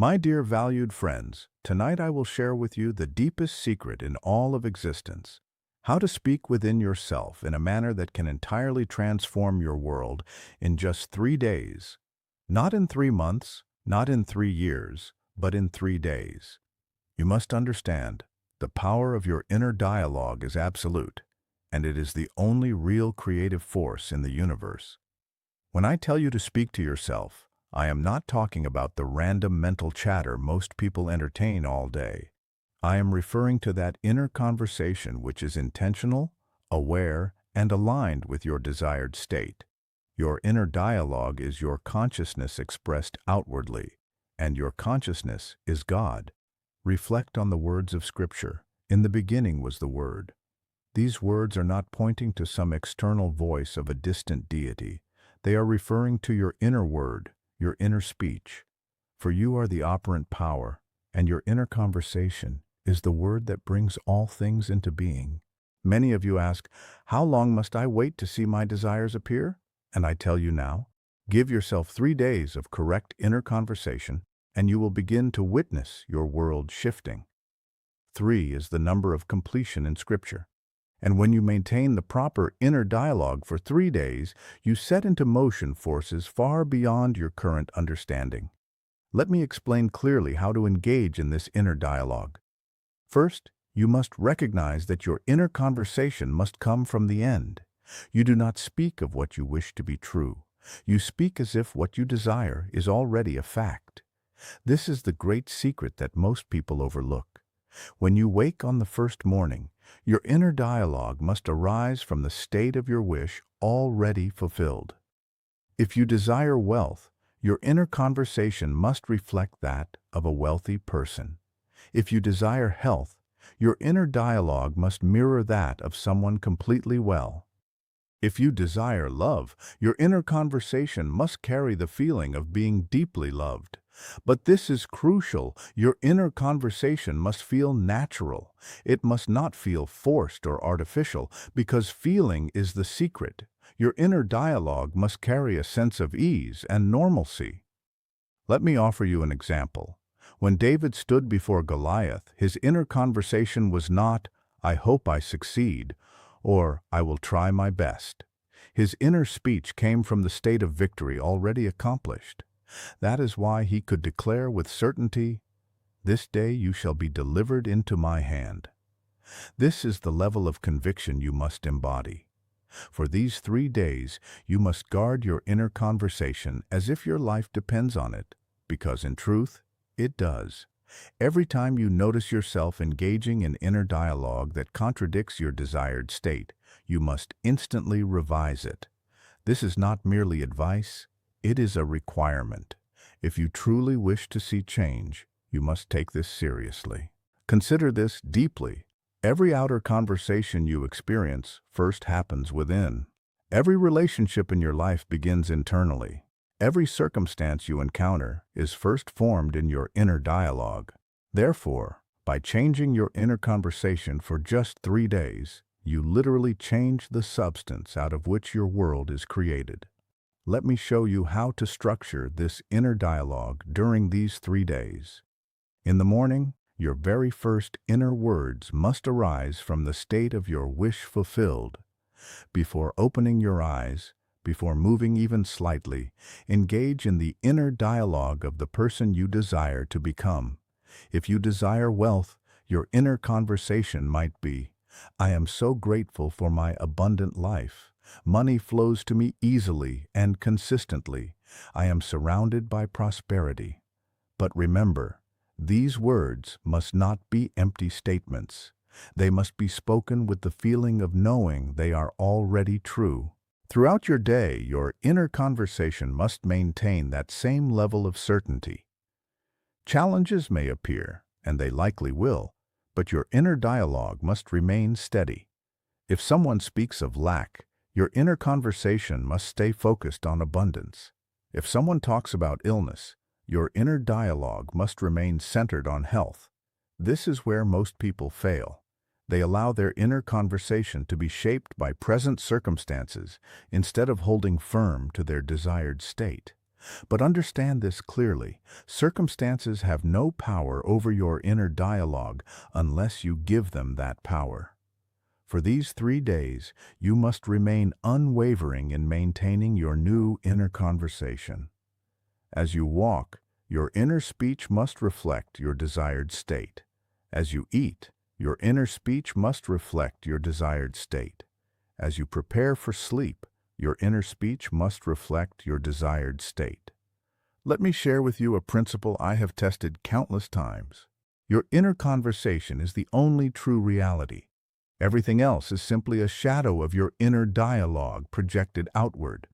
My dear valued friends, tonight I will share with you the deepest secret in all of existence. How to speak within yourself in a manner that can entirely transform your world in just 3 days. Not in 3 months, not in 3 years, but in 3 days. You must understand, the power of your inner dialogue is absolute, and it is the only real creative force in the universe. When I tell you to speak to yourself, I am not talking about the random mental chatter most people entertain all day. I am referring to that inner conversation which is intentional, aware, and aligned with your desired state. Your inner dialogue is your consciousness expressed outwardly, and your consciousness is God. Reflect on the words of Scripture. In the beginning was the Word. These words are not pointing to some external voice of a distant deity. They are referring to your inner word, your inner speech. For you are the operant power, and your inner conversation is the word that brings all things into being. Many of you ask, how long must I wait to see my desires appear? And I tell you now, give yourself 3 days of correct inner conversation, and you will begin to witness your world shifting. 3 is the number of completion in Scripture. And when you maintain the proper inner dialogue for 3 days, you set into motion forces far beyond your current understanding. Let me explain clearly how to engage in this inner dialogue. First, you must recognize that your inner conversation must come from the end. You do not speak of what you wish to be true. You speak as if what you desire is already a fact. This is the great secret that most people overlook. When you wake on the first morning, your inner dialogue must arise from the state of your wish already fulfilled. If you desire wealth, your inner conversation must reflect that of a wealthy person. If you desire health, your inner dialogue must mirror that of someone completely well. If you desire love, your inner conversation must carry the feeling of being deeply loved. But this is crucial. Your inner conversation must feel natural. It must not feel forced or artificial, because feeling is the secret. Your inner dialogue must carry a sense of ease and normalcy. Let me offer you an example. When David stood before Goliath, his inner conversation was not, "I hope I succeed," or "I will try my best." His inner speech came from the state of victory already accomplished. That is why he could declare with certainty, "This day you shall be delivered into my hand." This is the level of conviction you must embody. For these 3 days, you must guard your inner conversation as if your life depends on it, because in truth, it does. Every time you notice yourself engaging in inner dialogue that contradicts your desired state, you must instantly revise it. This is not merely advice. It is a requirement. If you truly wish to see change, you must take this seriously. Consider this deeply. Every outer conversation you experience first happens within. Every relationship in your life begins internally. Every circumstance you encounter is first formed in your inner dialogue. Therefore, by changing your inner conversation for just 3 days, you literally change the substance out of which your world is created. Let me show you how to structure this inner dialogue during these 3 days. In the morning, your very first inner words must arise from the state of your wish fulfilled. Before opening your eyes, before moving even slightly, engage in the inner dialogue of the person you desire to become. If you desire wealth, your inner conversation might be, "I am so grateful for my abundant life. Money flows to me easily and consistently. I am surrounded by prosperity." But remember, these words must not be empty statements. They must be spoken with the feeling of knowing they are already true. Throughout your day, your inner conversation must maintain that same level of certainty. Challenges may appear, and they likely will, but your inner dialogue must remain steady. If someone speaks of lack, your inner conversation must stay focused on abundance. If someone talks about illness, your inner dialogue must remain centered on health. This is where most people fail. They allow their inner conversation to be shaped by present circumstances instead of holding firm to their desired state. But understand this clearly. Circumstances have no power over your inner dialogue unless you give them that power. For these 3 days, you must remain unwavering in maintaining your new inner conversation. As you walk, your inner speech must reflect your desired state. As you eat, your inner speech must reflect your desired state. As you prepare for sleep, your inner speech must reflect your desired state. Let me share with you a principle I have tested countless times. Your inner conversation is the only true reality. Everything else is simply a shadow of your inner dialogue projected outward.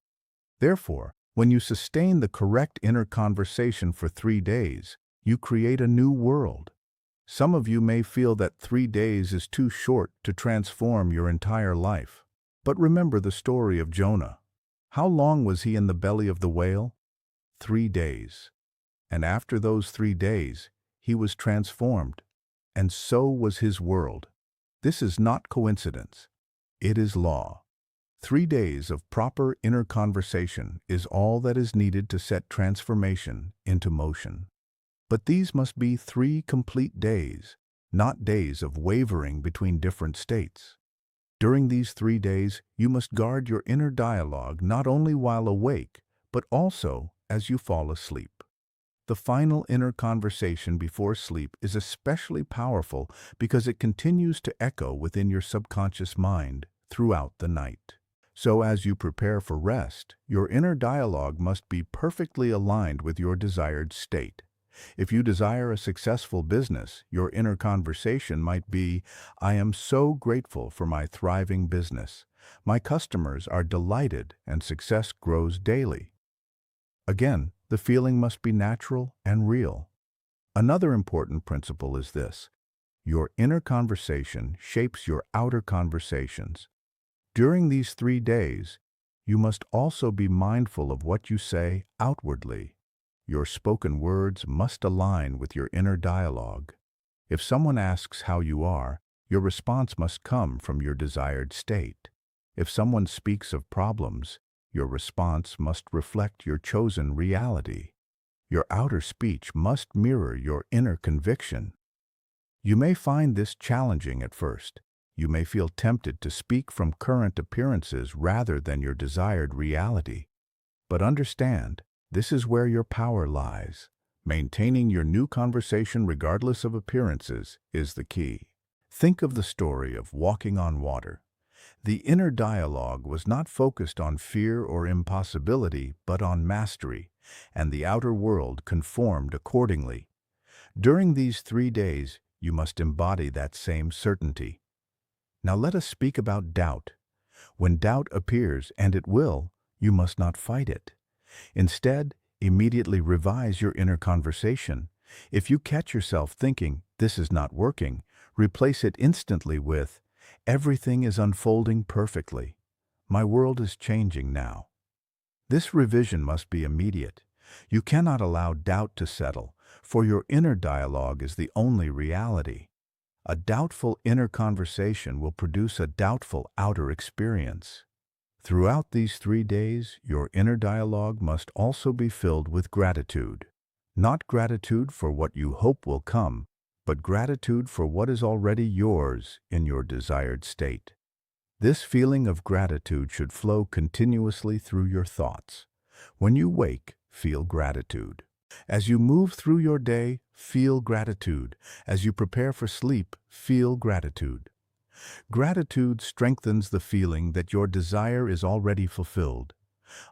Therefore, when you sustain the correct inner conversation for 3 days, you create a new world. Some of you may feel that 3 days is too short to transform your entire life. But remember the story of Jonah. How long was he in the belly of the whale? 3 days. And after those 3 days, he was transformed. And so was his world. This is not coincidence. It is law. 3 days of proper inner conversation is all that is needed to set transformation into motion. But these must be 3 complete days, not days of wavering between different states. During these 3 days, you must guard your inner dialogue not only while awake, but also as you fall asleep. The final inner conversation before sleep is especially powerful because it continues to echo within your subconscious mind throughout the night. So as you prepare for rest, your inner dialogue must be perfectly aligned with your desired state. If you desire a successful business, your inner conversation might be, "I am so grateful for my thriving business. My customers are delighted and success grows daily." Again, the feeling must be natural and real. Another important principle is this: your inner conversation shapes your outer conversations. During these 3 days, you must also be mindful of what you say outwardly. Your spoken words must align with your inner dialogue. If someone asks how you are, your response must come from your desired state. If someone speaks of problems, your response must reflect your chosen reality. Your outer speech must mirror your inner conviction. You may find this challenging at first. You may feel tempted to speak from current appearances rather than your desired reality. But understand, this is where your power lies. Maintaining your new conversation regardless of appearances is the key. Think of the story of walking on water. The inner dialogue was not focused on fear or impossibility, but on mastery, and the outer world conformed accordingly. During these 3 days, you must embody that same certainty. Now let us speak about doubt. When doubt appears, and it will, you must not fight it. Instead, immediately revise your inner conversation. If you catch yourself thinking, "This is not working," replace it instantly with, "Everything is unfolding perfectly. My world is changing now." This revision must be immediate. You cannot allow doubt to settle, for your inner dialogue is the only reality. A doubtful inner conversation will produce a doubtful outer experience. Throughout these 3 days, your inner dialogue must also be filled with gratitude. Not gratitude for what you hope will come, but gratitude for what is already yours in your desired state. This feeling of gratitude should flow continuously through your thoughts. When you wake, feel gratitude. As you move through your day, feel gratitude. As you prepare for sleep, feel gratitude. Gratitude strengthens the feeling that your desire is already fulfilled.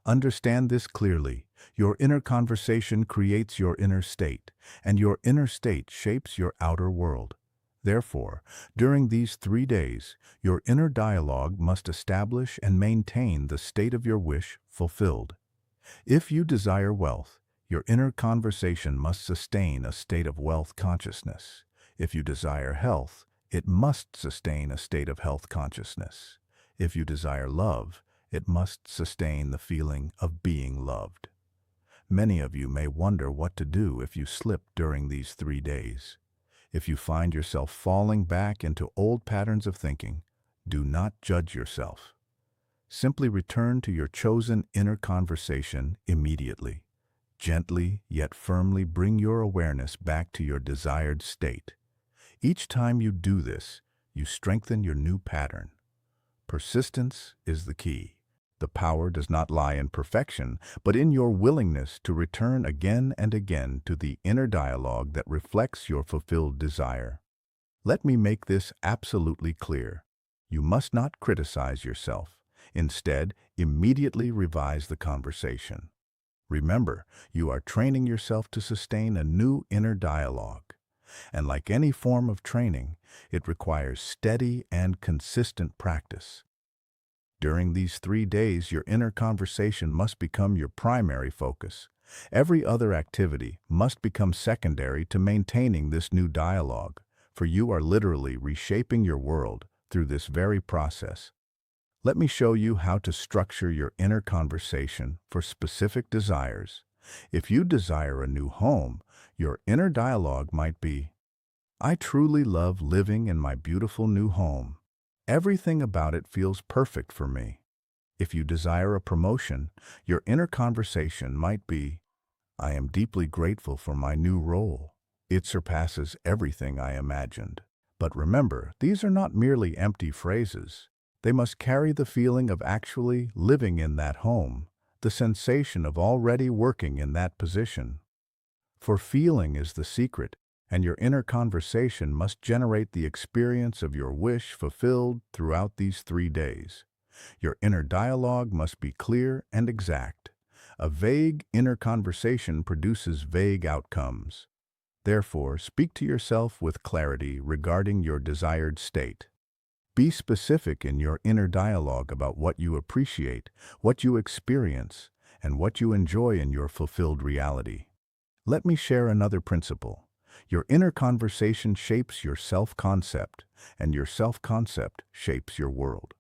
Understand this clearly. Your inner conversation creates your inner state, and your inner state shapes your outer world. Therefore, during these 3 days, your inner dialogue must establish and maintain the state of your wish fulfilled. If you desire wealth, your inner conversation must sustain a state of wealth consciousness. If you desire health, it must sustain a state of health consciousness. If you desire love, it must sustain the feeling of being loved. Many of you may wonder what to do if you slip during these 3 days. If you find yourself falling back into old patterns of thinking, do not judge yourself. Simply return to your chosen inner conversation immediately. Gently yet firmly bring your awareness back to your desired state. Each time you do this, you strengthen your new pattern. Persistence is the key. The power does not lie in perfection, but in your willingness to return again and again to the inner dialogue that reflects your fulfilled desire. Let me make this absolutely clear. You must not criticize yourself. Instead, immediately revise the conversation. Remember, you are training yourself to sustain a new inner dialogue. And like any form of training, it requires steady and consistent practice. During these 3 days, your inner conversation must become your primary focus. Every other activity must become secondary to maintaining this new dialogue, for you are literally reshaping your world through this very process. Let me show you how to structure your inner conversation for specific desires. If you desire a new home, your inner dialogue might be, "I truly love living in my beautiful new home. Everything about it feels perfect for me." If you desire a promotion, your inner conversation might be, "I am deeply grateful for my new role. It surpasses everything I imagined." But remember, these are not merely empty phrases. They must carry the feeling of actually living in that home, the sensation of already working in that position. For feeling is the secret, and your inner conversation must generate the experience of your wish fulfilled throughout these 3 days. Your inner dialogue must be clear and exact. A vague inner conversation produces vague outcomes. Therefore, speak to yourself with clarity regarding your desired state. Be specific in your inner dialogue about what you appreciate, what you experience, and what you enjoy in your fulfilled reality. Let me share another principle. Your inner conversation shapes your self-concept, and your self-concept shapes your world.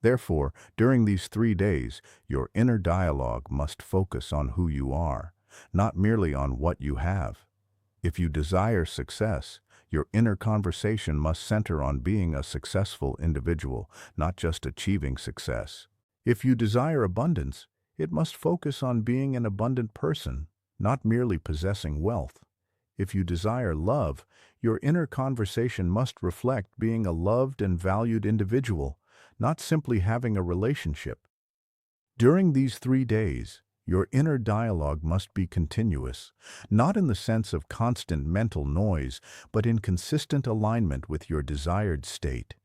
Therefore, during these 3 days, your inner dialogue must focus on who you are, not merely on what you have. If you desire success, your inner conversation must center on being a successful individual, not just achieving success. If you desire abundance, it must focus on being an abundant person, not merely possessing wealth. If you desire love, your inner conversation must reflect being a loved and valued individual, not simply having a relationship. During these 3 days, your inner dialogue must be continuous, not in the sense of constant mental noise, but in consistent alignment with your desired state.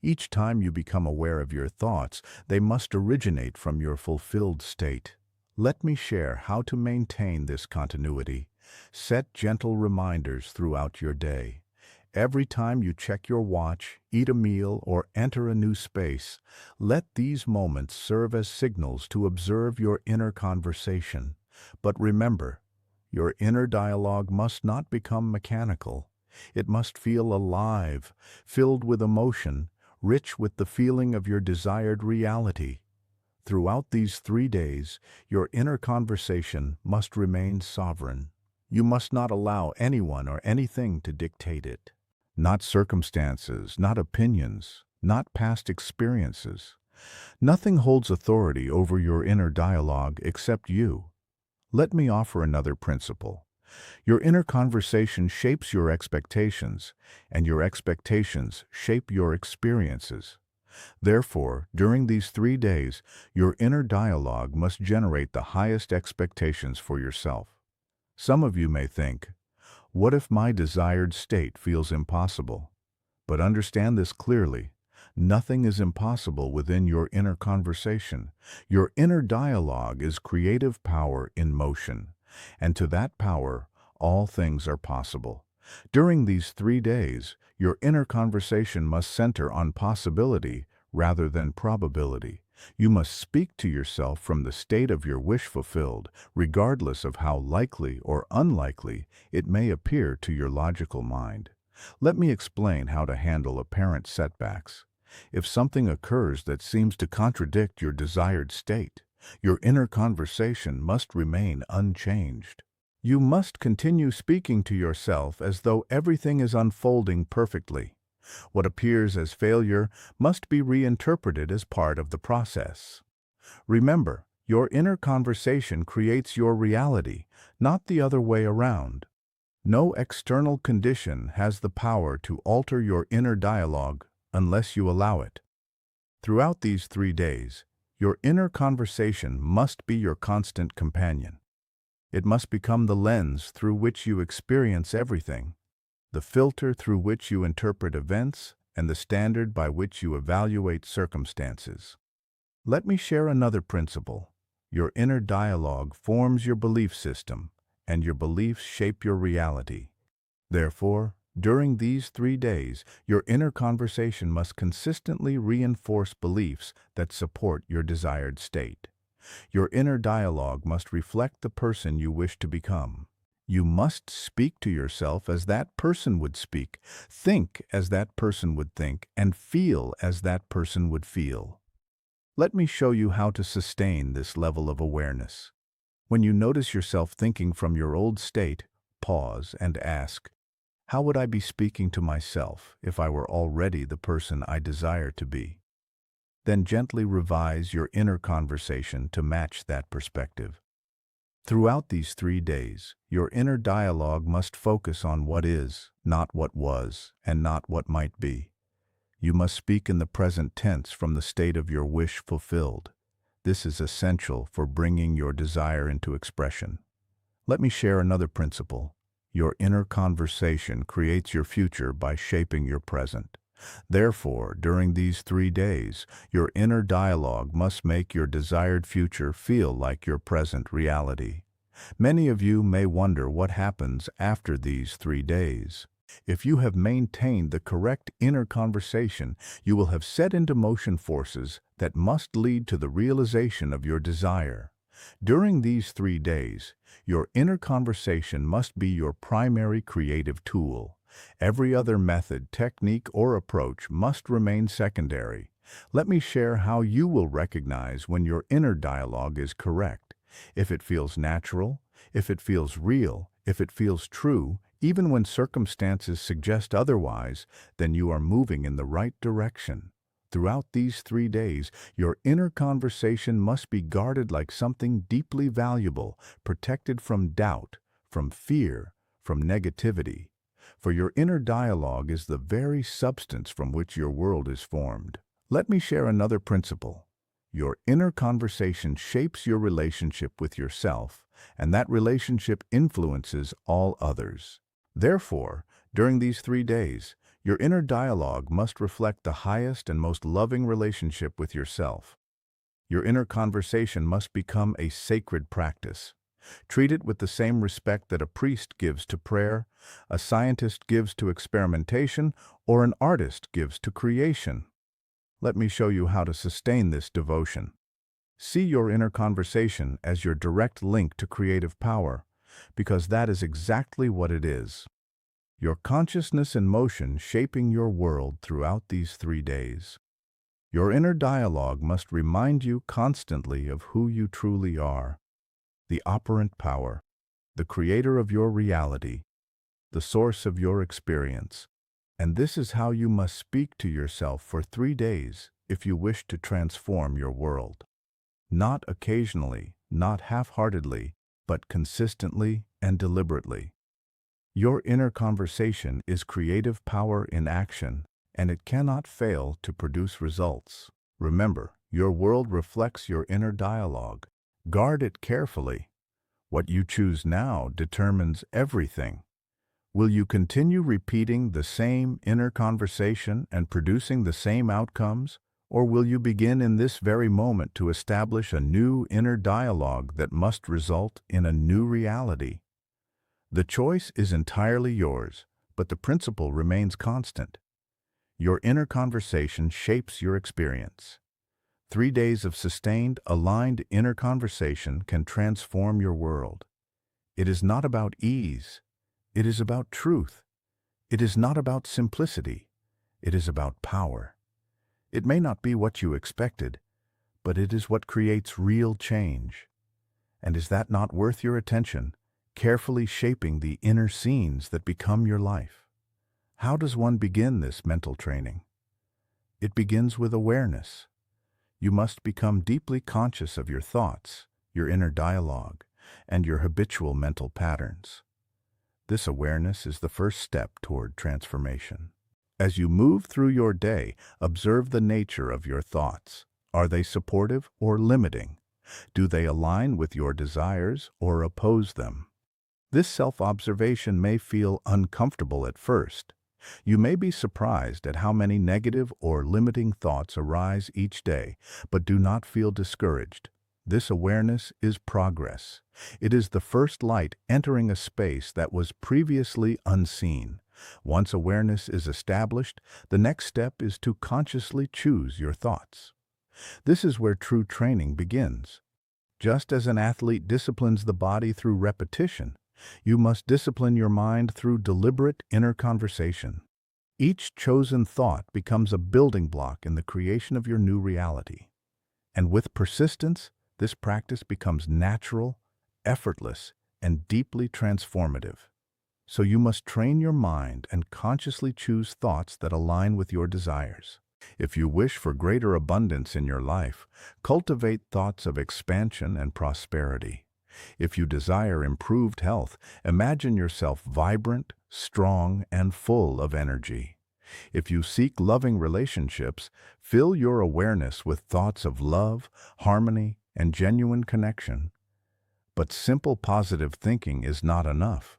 Each time you become aware of your thoughts, they must originate from your fulfilled state. Let me share how to maintain this continuity. Set gentle reminders throughout your day. Every time you check your watch, eat a meal, or enter a new space, let these moments serve as signals to observe your inner conversation. But remember, your inner dialogue must not become mechanical. It must feel alive, filled with emotion, rich with the feeling of your desired reality. Throughout these 3 days, your inner conversation must remain sovereign. You must not allow anyone or anything to dictate it. Not circumstances, not opinions, not past experiences. Nothing holds authority over your inner dialogue except you. Let me offer another principle. Your inner conversation shapes your expectations, and your expectations shape your experiences. Therefore, during these 3 days, your inner dialogue must generate the highest expectations for yourself. Some of you may think, "What if my desired state feels impossible?" But understand this clearly. Nothing is impossible within your inner conversation. Your inner dialogue is creative power in motion, and to that power, all things are possible. During these 3 days, your inner conversation must center on possibility rather than probability. You must speak to yourself from the state of your wish fulfilled, regardless of how likely or unlikely it may appear to your logical mind. Let me explain how to handle apparent setbacks. If something occurs that seems to contradict your desired state, your inner conversation must remain unchanged. You must continue speaking to yourself as though everything is unfolding perfectly. What appears as failure must be reinterpreted as part of the process. Remember, Your inner conversation creates your reality, not the other way around. No external condition has the power to alter your inner dialogue unless you allow it. Throughout these 3 days, your inner conversation must be your constant companion. It must become the lens through which you experience everything, the filter through which you interpret events, and the standard by which you evaluate circumstances. Let me share another principle. Your inner dialogue forms your belief system, and your beliefs shape your reality. Therefore, during these 3 days, your inner conversation must consistently reinforce beliefs that support your desired state. Your inner dialogue must reflect the person you wish to become. You must speak to yourself as that person would speak, think as that person would think, and feel as that person would feel. Let me show you how to sustain this level of awareness. When you notice yourself thinking from your old state, pause and ask, how would I be speaking to myself if I were already the person I desire to be? Then gently revise your inner conversation to match that perspective. Throughout these 3 days, your inner dialogue must focus on what is, not what was, and not what might be. You must speak in the present tense from the state of your wish fulfilled. This is essential for bringing your desire into expression. Let me share another principle. Your inner conversation creates your future by shaping your present. Therefore, during these 3 days, your inner dialogue must make your desired future feel like your present reality. Many of you may wonder what happens after these 3 days. If you have maintained the correct inner conversation, you will have set into motion forces that must lead to the realization of your desire. During these 3 days, your inner conversation must be your primary creative tool. Every other method, technique, or approach must remain secondary. Let me share how you will recognize when your inner dialogue is correct. If it feels natural, if it feels real, if it feels true, even when circumstances suggest otherwise, then you are moving in the right direction. Throughout these 3 days, your inner conversation must be guarded like something deeply valuable, protected from doubt, from fear, from negativity. For your inner dialogue is the very substance from which your world is formed. Let me share another principle. Your inner conversation shapes your relationship with yourself, and that relationship influences all others. Therefore, during these 3 days, your inner dialogue must reflect the highest and most loving relationship with yourself. Your inner conversation must become a sacred practice. Treat it with the same respect that a priest gives to prayer, a scientist gives to experimentation, or an artist gives to creation. Let me show you how to sustain this devotion. See your inner conversation as your direct link to creative power, because that is exactly what it is. Your consciousness in motion shaping your world throughout these 3 days. Your inner dialogue must remind you constantly of who you truly are, the operant power, the creator of your reality, the source of your experience. And this is how you must speak to yourself for 3 days if you wish to transform your world. Not occasionally, not half-heartedly, but consistently and deliberately. Your inner conversation is creative power in action, and it cannot fail to produce results. Remember, your world reflects your inner dialogue. Guard it carefully. What you choose now determines everything. Will you continue repeating the same inner conversation and producing the same outcomes, or will you begin in this very moment to establish a new inner dialogue that must result in a new reality? The choice is entirely yours, but the principle remains constant. Your inner conversation shapes your experience. 3 days of sustained, aligned inner conversation can transform your world. It is not about ease. It is about truth. It is not about simplicity. It is about power. It may not be what you expected, but it is what creates real change. And is that not worth your attention, carefully shaping the inner scenes that become your life? How does one begin this mental training? It begins with awareness. You must become deeply conscious of your thoughts, your inner dialogue, and your habitual mental patterns. This awareness is the first step toward transformation. As you move through your day, observe the nature of your thoughts. Are they supportive or limiting? Do they align with your desires or oppose them? This self-observation may feel uncomfortable at first. You may be surprised at how many negative or limiting thoughts arise each day, but do not feel discouraged. This awareness is progress. It is the first light entering a space that was previously unseen. Once awareness is established, the next step is to consciously choose your thoughts. This is where true training begins. Just as an athlete disciplines the body through repetition, you must discipline your mind through deliberate inner conversation. Each chosen thought becomes a building block in the creation of your new reality. And with persistence, this practice becomes natural, effortless, and deeply transformative. So you must train your mind and consciously choose thoughts that align with your desires. If you wish for greater abundance in your life, cultivate thoughts of expansion and prosperity. If you desire improved health, imagine yourself vibrant, strong, and full of energy. If you seek loving relationships, fill your awareness with thoughts of love, harmony, and genuine connection. But simple positive thinking is not enough.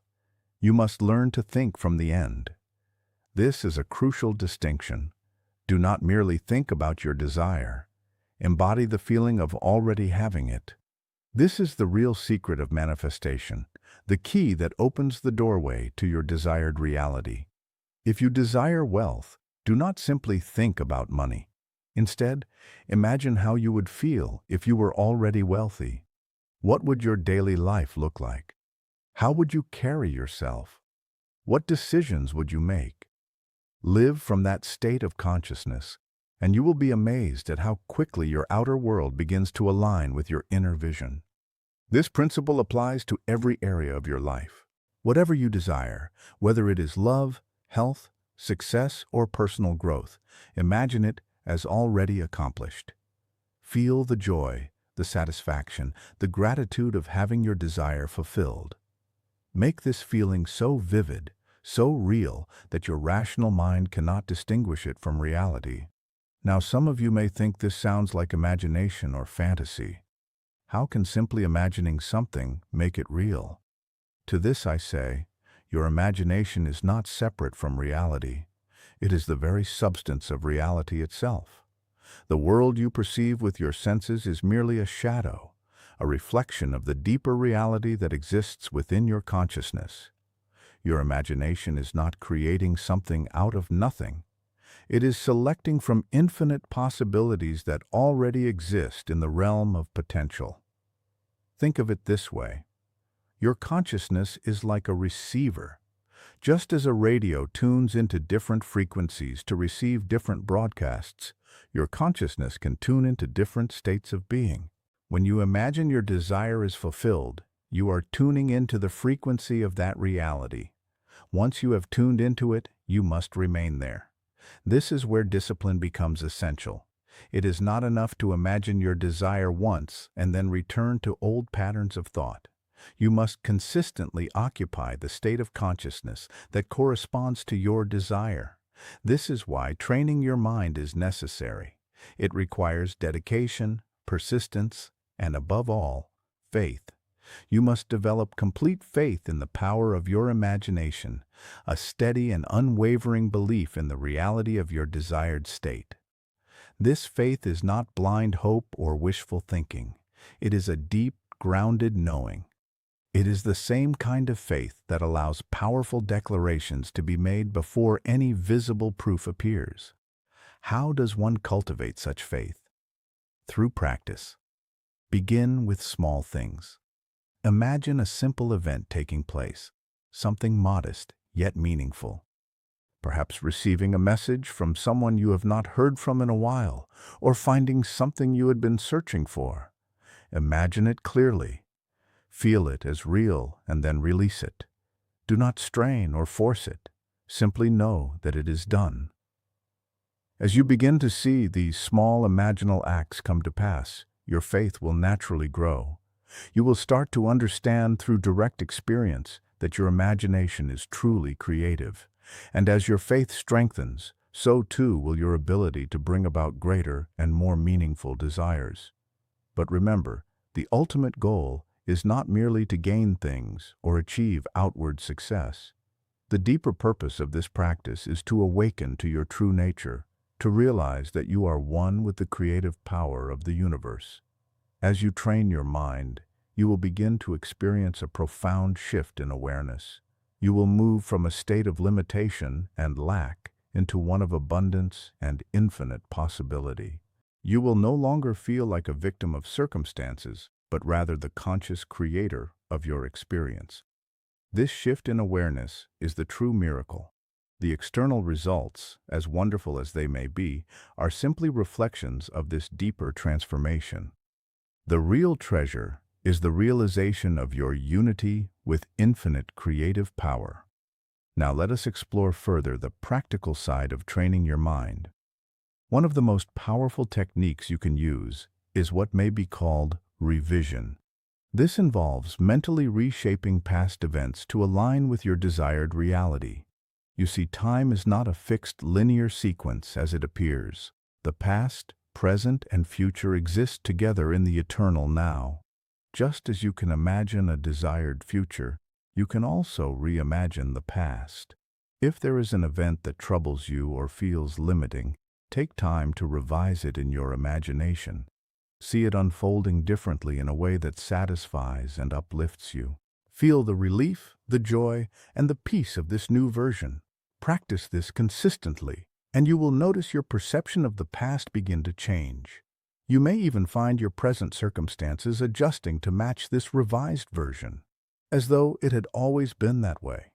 You must learn to think from the end. This is a crucial distinction. Do not merely think about your desire. Embody the feeling of already having it. This is the real secret of manifestation, the key that opens the doorway to your desired reality. If you desire wealth, do not simply think about money. Instead, imagine how you would feel if you were already wealthy. What would your daily life look like? How would you carry yourself? What decisions would you make? Live from that state of consciousness, and you will be amazed at how quickly your outer world begins to align with your inner vision. This principle applies to every area of your life. Whatever you desire, whether it is love, health, success, or personal growth, imagine it as already accomplished. Feel the joy, the satisfaction, the gratitude of having your desire fulfilled. Make this feeling so vivid, so real, that your rational mind cannot distinguish it from reality. Now, some of you may think this sounds like imagination or fantasy. How can simply imagining something make it real? To this I say, your imagination is not separate from reality. It is the very substance of reality itself. The world you perceive with your senses is merely a shadow, a reflection of the deeper reality that exists within your consciousness. Your imagination is not creating something out of nothing. It is selecting from infinite possibilities that already exist in the realm of potential. Think of it this way. Your consciousness is like a receiver. Just as a radio tunes into different frequencies to receive different broadcasts, your consciousness can tune into different states of being. When you imagine your desire is fulfilled, you are tuning into the frequency of that reality. Once you have tuned into it, you must remain there. This is where discipline becomes essential. It is not enough to imagine your desire once and then return to old patterns of thought. You must consistently occupy the state of consciousness that corresponds to your desire. This is why training your mind is necessary. It requires dedication, persistence, and above all, faith. You must develop complete faith in the power of your imagination, a steady and unwavering belief in the reality of your desired state. This faith is not blind hope or wishful thinking. It is a deep, grounded knowing. It is the same kind of faith that allows powerful declarations to be made before any visible proof appears. How does one cultivate such faith? Through practice. Begin with small things. Imagine a simple event taking place, something modest yet meaningful. Perhaps receiving a message from someone you have not heard from in a while, or finding something you had been searching for. Imagine it clearly. Feel it as real and then release it. Do not strain or force it. Simply know that it is done. As you begin to see these small imaginal acts come to pass, your faith will naturally grow. You will start to understand through direct experience that your imagination is truly creative. And as your faith strengthens, so too will your ability to bring about greater and more meaningful desires. But remember, the ultimate goal is not merely to gain things or achieve outward success. The deeper purpose of this practice is to awaken to your true nature, to realize that you are one with the creative power of the universe. As you train your mind, you will begin to experience a profound shift in awareness. You will move from a state of limitation and lack into one of abundance and infinite possibility. You will no longer feel like a victim of circumstances, but rather the conscious creator of your experience. This shift in awareness is the true miracle. The external results, as wonderful as they may be, are simply reflections of this deeper transformation. The real treasure is the realization of your unity with infinite creative power. Now let us explore further the practical side of training your mind. One of the most powerful techniques you can use is what may be called revision. This involves mentally reshaping past events to align with your desired reality. You see, time is not a fixed linear sequence as it appears. The past, present, and future exist together in the eternal now. Just as you can imagine a desired future, you can also reimagine the past. If there is an event that troubles you or feels limiting, take time to revise it in your imagination. See it unfolding differently in a way that satisfies and uplifts you. Feel the relief, the joy, and the peace of this new version. Practice this consistently, and you will notice your perception of the past begin to change. You may even find your present circumstances adjusting to match this revised version, as though it had always been that way.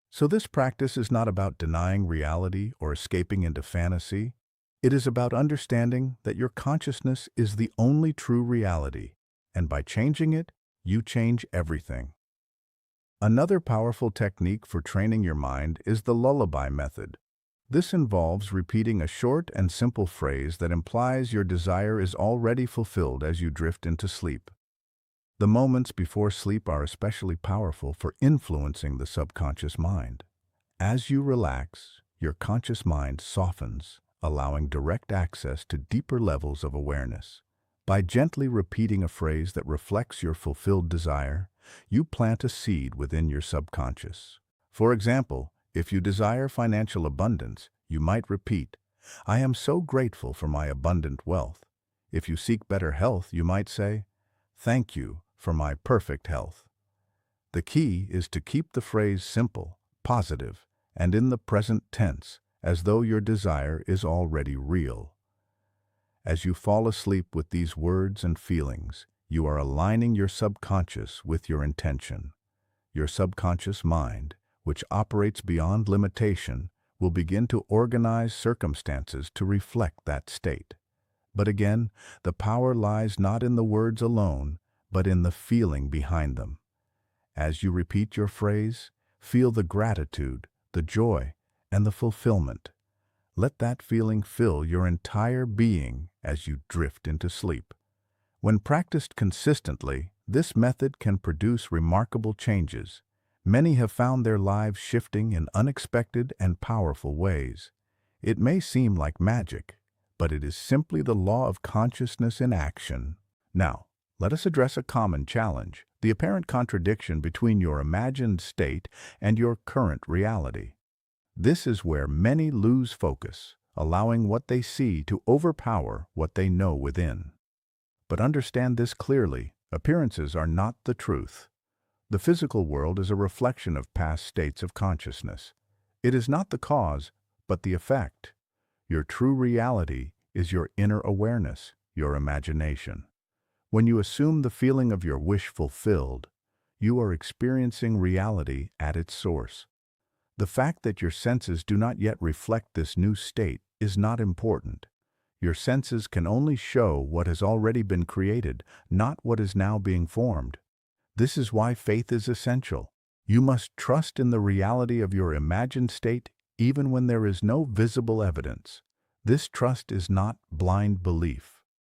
So this practice is not about denying reality or escaping into fantasy. It is about understanding that your consciousness is the only true reality, and by changing it, you change everything. Another powerful technique for training your mind is the lullaby method. This involves repeating a short and simple phrase that implies your desire is already fulfilled as you drift into sleep. The moments before sleep are especially powerful for influencing the subconscious mind. As you relax, your conscious mind softens, allowing direct access to deeper levels of awareness. By gently repeating a phrase that reflects your fulfilled desire, you plant a seed within your subconscious. For example, if you desire financial abundance, you might repeat, "I am so grateful for my abundant wealth." If you seek better health, you might say, "Thank you for my perfect health." The key is to keep the phrase simple, positive, and in the present tense, as though your desire is already real. As you fall asleep with these words and feelings, you are aligning your subconscious with your intention. Your subconscious mind, which operates beyond limitation, will begin to organize circumstances to reflect that state. But again, the power lies not in the words alone, but in the feeling behind them. As you repeat your phrase, feel the gratitude, the joy, and the fulfillment. Let that feeling fill your entire being as you drift into sleep. When practiced consistently, this method can produce remarkable changes. Many have found their lives shifting in unexpected and powerful ways. It may seem like magic, but it is simply the law of consciousness in action. Now, let us address a common challenge, the apparent contradiction between your imagined state and your current reality. This is where many lose focus, allowing what they see to overpower what they know within. But understand this clearly, appearances are not the truth. The physical world is a reflection of past states of consciousness. It is not the cause, but the effect. Your true reality is your inner awareness, your imagination. When you assume the feeling of your wish fulfilled, you are experiencing reality at its source. The fact that your senses do not yet reflect this new state is not important. Your senses can only show what has already been created, not what is now being formed. This is why faith is essential. You must trust in the reality of your imagined state even when there is no visible evidence. This trust is not blind belief.